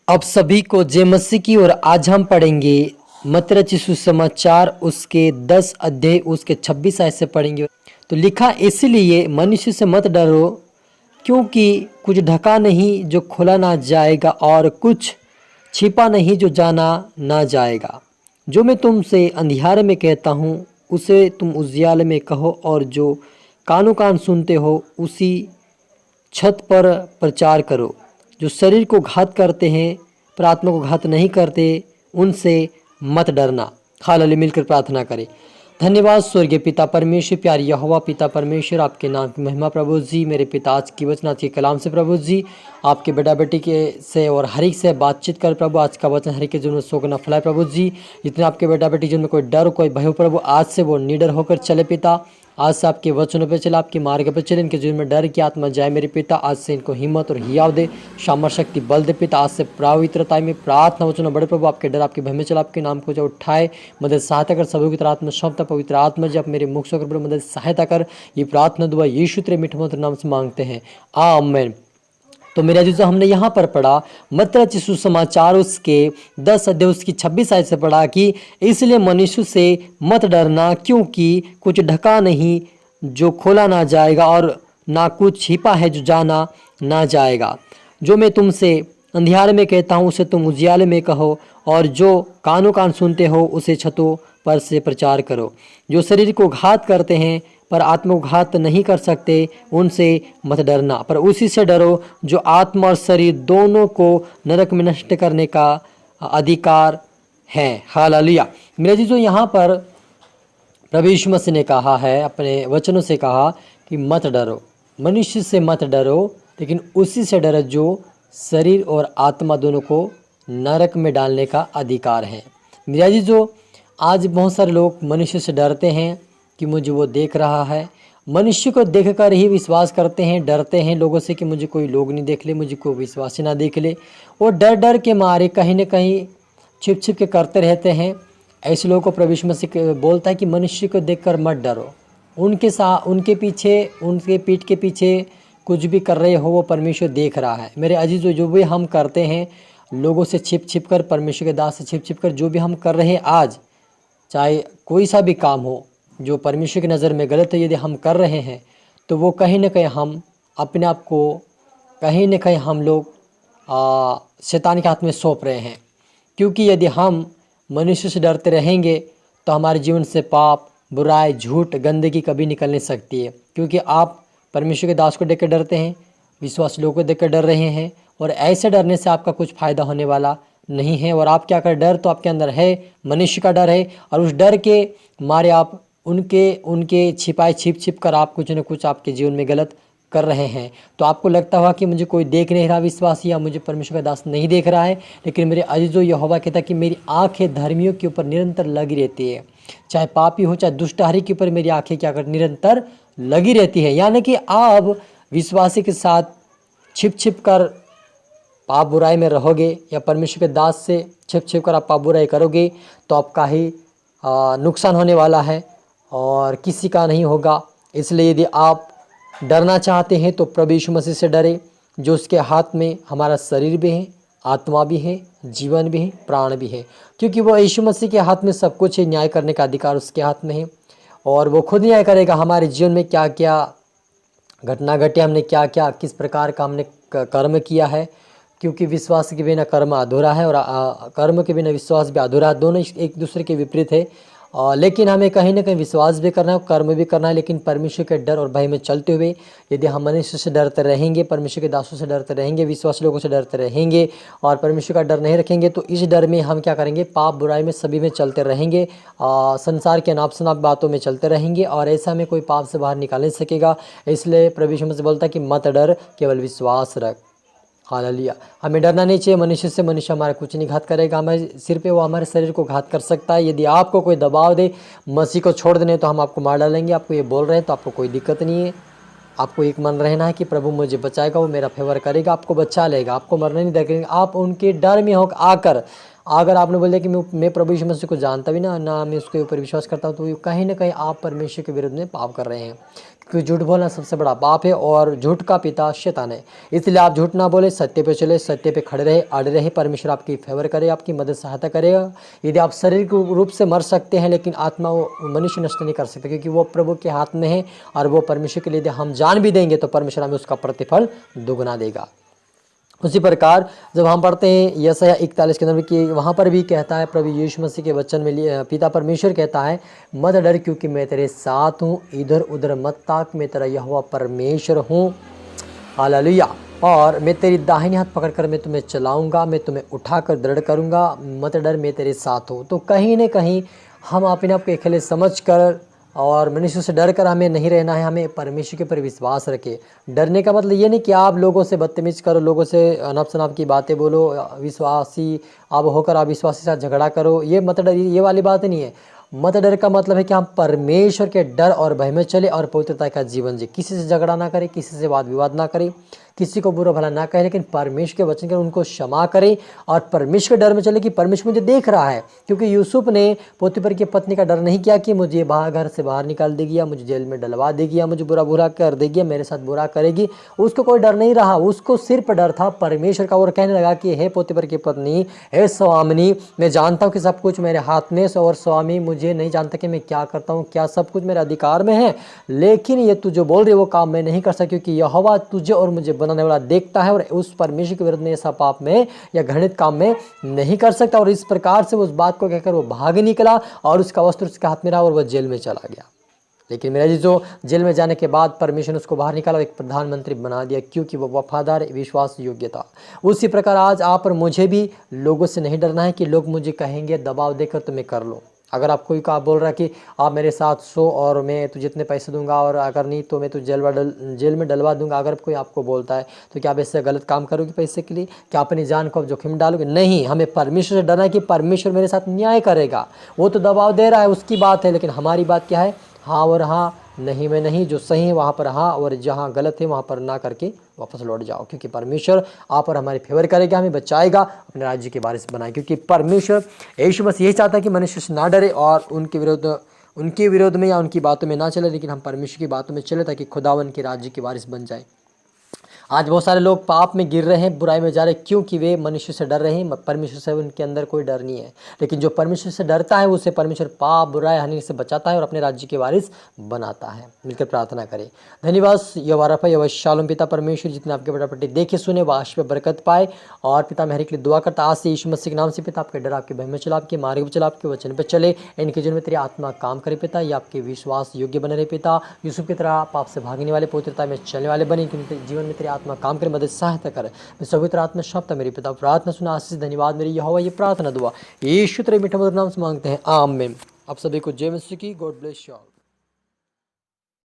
अब सभी को जय मसीह की। और आज हम पढ़ेंगे मत्ती रचित सुसमाचार उसके 10 अध्याय उसके 26 आयत से पढ़ेंगे। तो लिखा, इसलिए मनुष्य से मत डरो, क्योंकि कुछ ढका नहीं जो खोला ना जाएगा, और कुछ छिपा नहीं जो जाना ना जाएगा। जो मैं तुमसे अंधियारे में कहता हूँ उसे तुम उजियाले में कहो, और जो कानों कान सुनते हो उसी छत पर प्रचार करो। जो शरीर को घात करते हैं पर आत्मा को घात नहीं करते, उनसे मत डरना। हालेलुया, मिलकर प्रार्थना करें। धन्यवाद स्वर्गीय पिता परमेश्वर, प्यारी यहोवा पिता परमेश्वर, आपके नाम की महिमा प्रभु जी। मेरे पिता आज की वचन, आज के कलाम से प्रभु जी आपके बेटा बेटी के से और हर एक से बातचीत कर प्रभु। आज का वचन हर एक के जीवन में शोक न फैलाए प्रभु जी। जितने आपके बेटा बेटी जिनमें कोई डर कोई भय हो प्रभु, आज से वो निडर होकर चले पिता। आज से आपके वचनों पे चले, आपके मार्ग पे चले, इनके जीवन में डर की आत्मा जाए मेरे पिता। आज से इनको हिम्मत और हियाव दे, सामर्थ शक्ति बल दे पिता। आज से पवित्रता में प्रार्थना वचन बड़े प्रभु, आपके डर आपके भय में चला, आपके नाम को जो उठाए मदद सहायता कर। सभी की तरह आत्मा सौंपता पवित्र आत्मा जी आप मेरे मुख से कर मदद सहायता कर। ये प्रार्थना दुआ यीशु तेरे मीठे मधुर नाम से मांगते हैं, आमीन। तो मेरे अजीजों, हमने यहाँ पर पढ़ा मत्ती रचित सुसमाचार उसके 10 अध्याय उसकी 26 आयत से पढ़ा कि इसलिए मनुष्य से मत डरना, क्योंकि कुछ ढका नहीं जो खोला ना जाएगा, और ना कुछ छिपा है जो जाना ना जाएगा। जो मैं तुमसे अंधियारे में कहता हूँ उसे तुम उजियाले में कहो, और जो कानों कान सुनते हो उसे छतों पर से प्रचार करो। जो शरीर को घात करते हैं पर आत्मा को घात नहीं कर सकते, उनसे मत डरना, पर उसी से डरो जो आत्मा और शरीर दोनों को नरक में नष्ट करने का अधिकार है। हालेलुया। मेरे जी, जो यहाँ पर प्रभु यीशु मसीह ने कहा है, अपने वचनों से कहा कि मत डरो, मनुष्य से मत डरो, लेकिन उसी से डरो जो शरीर और आत्मा दोनों को नरक में डालने का अधिकार है। मेरा जी, जो आज बहुत सारे लोग मनुष्य से डरते हैं कि मुझे वो देख रहा है। मनुष्य को देखकर ही विश्वास करते हैं, डरते हैं लोगों से कि मुझे कोई लोग नहीं देख ले, मुझे कोई विश्वासी ना देख ले, और डर डर के मारे कहीं न कहीं छिप छिप के करते रहते हैं। ऐसे लोगों को प्रभु यीशु मसीह बोलता है कि मनुष्य को देखकर मत डरो। उनके पीछे, उनके पीठ के पीछे कुछ भी कर रहे हो वो परमेश्वर देख रहा है। मेरे अजीजों, जो भी हम करते हैं लोगों से छिप छिप कर, परमेश्वर के दास से छिप छिप कर जो भी हम कर रहे हैं आज, चाहे कोई सा भी काम हो जो परमेश्वर की नज़र में गलत है, यदि हम कर रहे हैं तो वो कहीं ना कहीं हम अपने आप को, कहीं ना कहीं हम लोग शैतान के हाथ में सौंप रहे हैं। क्योंकि यदि हम मनुष्य से डरते रहेंगे तो हमारे जीवन से पाप, बुराई, झूठ, गंदगी कभी निकल नहीं सकती है। क्योंकि आप परमेश्वर के दास को देख कर डरते हैं, विश्वासी लोगों को देख कर डर रहे हैं, और ऐसे डरने से आपका कुछ फ़ायदा होने वाला नहीं है। और आप क्या कर, डर तो आपके अंदर है, मनुष्य का डर है, और उस डर के मारे आप उनके छिपाए छिप छिप कर आप कुछ न कुछ आपके जीवन में गलत कर रहे हैं। तो आपको लगता होगा कि मुझे कोई देख नहीं रहा विश्वासी, या मुझे परमेश्वर का दास नहीं देख रहा है, लेकिन मेरे अजीजों, यहोवा कहता है कि मेरी आंखें धर्मियों के ऊपर निरंतर लगी रहती है। चाहे पापी हो चाहे दुष्टहारी के ऊपर मेरी आंखें क्या कर, निरंतर लगी रहती है। यानी कि आप विश्वासी के साथ छिप छिप कर पाप बुराई में रहोगे, या परमेश्वर के दास से छिप छिप कर आप पाप बुराई करोगे, तो आपका ही नुकसान होने वाला है और किसी का नहीं होगा। इसलिए यदि आप डरना चाहते हैं तो प्रभु यीशु मसीह से डरे, जो उसके हाथ में हमारा शरीर भी है, आत्मा भी है, जीवन भी है, प्राण भी है। क्योंकि वो यीशु मसीह के हाथ में सब कुछ है, न्याय करने का अधिकार उसके हाथ में है, और वो खुद न्याय करेगा हमारे जीवन में क्या क्या घटना घटे, हमने क्या क्या किस प्रकार का हमने कर्म किया है। क्योंकि विश्वास के बिना कर्म अधूरा है, और कर्म के बिना विश्वास भी अधूरा है। दोनों एक दूसरे के विपरीत है। लेकिन हमें कहीं ना कहीं विश्वास भी करना है, कर्म भी करना है, लेकिन परमेश्वर के डर और भय में चलते हुए। यदि हम मनुष्य से डरते रहेंगे, परमेश्वर के दासों से डरते रहेंगे, विश्वासी लोगों से डरते रहेंगे, और परमेश्वर का डर नहीं रखेंगे, तो इस डर में हम क्या करेंगे, पाप बुराई में सभी में चलते रहेंगे, संसार के अनाप शनाप बातों में चलते रहेंगे, और ऐसा में कोई पाप से बाहर निकाल नहीं सकेगा। इसलिए प्रभु यीशु मसीह बोलता है कि मत डर, केवल विश्वास रख। हालेलुया। हमें डरना नहीं चाहिए मनुष्य से। मनुष्य हमारा कुछ नहीं घात करेगा, हमारे सिर पे वो हमारे शरीर को घात कर सकता है। यदि आपको कोई दबाव दे मसीह को छोड़ देने, तो हम आपको मार डालेंगे। आपको ये बोल रहे हैं तो आपको कोई दिक्कत नहीं है। आपको एक मन रहना है कि प्रभु मुझे बचाएगा, वो मेरा फेवर करेगा, आपको बचा लेगा, आपको मरने नहीं देगा। आप उनके डर में हो आकर अगर आपने बोल दिया कि मैं प्रभु यीशु मसीह को जानता भी ना मैं उसके ऊपर विश्वास करता हूँ, तो कहीं ना कहीं आप परमेश्वर के विरुद्ध में पाप कर रहे हैं, क्योंकि झूठ बोलना सबसे बड़ा पाप है और झूठ का पिता शैतान है। इसलिए आप झूठ ना बोले, सत्य पे चले, सत्य पे खड़े रहे, अड़े रहे। परमेश्वर आपकी फेवर करे, आपकी मदद सहायता करेगा। यदि आप शारीरिक रूप से मर सकते हैं, लेकिन आत्मा वो मनुष्य नष्ट नहीं कर सकते, क्योंकि वो प्रभु के हाथ में है। और वो परमेश्वर के लिए यदि हम जान भी देंगे तो परमेश्वर हमें उसका प्रतिफल दुगना देगा। उसी प्रकार जब हम पढ़ते हैं यशायाह 41 के अंदर कि वहाँ पर भी कहता है, प्रभु यीशु मसीह के वचन में पिता परमेश्वर कहता है, मत डर क्योंकि मैं तेरे साथ हूँ, इधर उधर मत ताक, मैं तेरा यहोवा परमेश्वर हूँ। हालेलुया। और मैं तेरी दाहिनी हाथ पकड़कर मैं तुम्हें चलाऊंगा, मैं तुम्हें उठाकर दृढ़ करूंगा, मत डर मैं तेरे साथ हूँ। तो कहीं न कहीं हम अपने आप को अकेले समझ कर और मनुष्य से डर कर हमें नहीं रहना है, हमें परमेश्वर के ऊपर विश्वास रखे। डरने का मतलब ये नहीं कि आप लोगों से बदतमीज करो, लोगों से अनप शनप की बातें बोलो, विश्वासी आप होकर आप विश्वासी के साथ झगड़ा करो, ये मत डर, ये वाली बात नहीं है। मत डर का मतलब है कि हम परमेश्वर के डर और भय में चले और पवित्रता का जीवन जिए। किसी से झगड़ा ना करें, किसी से वाद विवाद ना करें, किसी को बुरा भला ना कहे, लेकिन परमेश्वर के वचन कर उनको क्षमा करें और परमेश्वर के डर में चले कि परमेश्वर मुझे देख रहा है। क्योंकि यूसुफ ने पोतीफर की पत्नी का डर नहीं किया कि मुझे घर से बाहर निकाल देगी या मुझे जेल में डलवा देगी या मुझे बुरा कर देगी या मेरे साथ बुरा करेगी। उसको कोई डर नहीं रहा, उसको सिर्फ डर था परमेश्वर का। और कहने लगा कि हे पोतीफर की पत्नी, हे स्वामिनी, मैं जानता हूँ कि सब कुछ मेरे हाथ में, और स्वामी मुझे नहीं जानता कि मैं क्या करता हूँ, क्या सब कुछ मेरे अधिकार में है, लेकिन ये तू जो बोल रही है वो काम मैं नहीं कर सकती, क्योंकि यहोवा तुझे और मुझे बनाने वाला देखता है और उस परमेश्वर के विरुद्ध में ऐसा पाप में या घृणित काम में नहीं कर सकता। और इस प्रकार से उस बात को कहकर वो भाग निकला और उसका वस्त्र उसके हाथ में रहा और वह जेल में चला गया। लेकिन मेरा जी जो जेल में जाने के बाद परमेश्वर ने उसको बाहर निकाला और एक प्रधानमंत्री बना दिया, क्योंकि वो वफादार विश्वास योग्य था। उसी प्रकार आज आप और मुझे भी लोगों से नहीं डरना है कि लोग मुझे कहेंगे दबाव देकर तो मैं कर लो। अगर आप कोई का बोल रहा है कि आप मेरे साथ सो और मैं तुझे इतने पैसे दूंगा और अगर नहीं तो मैं तुझे जेल में डलवा दूंगा, अगर कोई आपको बोलता है तो क्या आप इससे गलत काम करोगे पैसे के लिए? क्या अपनी जान को आप जोखिम में डालोगे? नहीं, हमें परमेश्वर से डरना है कि परमेश्वर मेरे साथ न्याय करेगा। वो तो दबाव दे रहा है, उसकी बात है, लेकिन हमारी बात क्या है? हाँ और हाँ, नहीं में नहीं। जो सही है वहाँ पर हाँ, और जहाँ गलत है वहाँ पर ना करके वापस लौट जाओ, क्योंकि परमेश्वर आप और हमारी फेवर करेगा, हमें बचाएगा, अपने राज्य के वारिस बनाए। क्योंकि परमेश्वर यीशु मसीह यही चाहता है कि मनुष्य से ना डरे और उनके विरोध में या उनकी बातों में ना चले, लेकिन हम परमेश्वर की बातों में चले ताकि खुदावन के राज्य के वारिस बन जाए। आज बहुत सारे लोग पाप में गिर रहे हैं, बुराई में जा रहे हैं, क्योंकि वे मनुष्य से डर रहे हैं। परमेश्वर से उनके अंदर कोई डर नहीं है। लेकिन जो परमेश्वर से डरता है उसे परमेश्वर पाप बुराई हानि से बचाता है और अपने राज्य के वारिस बनाता है। मिलकर प्रार्थना करें। धन्यवाद यहोवा शालोम पिता परमेश्वर, जितने आपके बटापट्टी देखे सुने वह आश पे बरकत पाए। और पिता मैं हर एक लिए दुआ करता आज से यीशु मसीह के नाम से पिता, आपके डर आपके भय में चला, आपके मार्ग पर चला, आपके वचन पर चले, इनके जीवन में तेरी आत्मा काम करे पिता। ये आपके विश्वास योग्य बने रहे पिता। यूसुफ की तरह पाप से भागने वाले, पवित्रता में चलने वाले बने, क्योंकि जीवन में तेरी आत्मा काम करे, मदद सहायता करे। मैं पवित्र आत्मा शब्द मेरे पिता प्रार्थना सुना आशीष धन्यवाद मेरी यहोवा, ये प्रार्थना दुआ यीशु तेरे मीठे मधुर नाम से मांगते हैं, आमीन। आप सभी को जय मसीह की। God bless you all.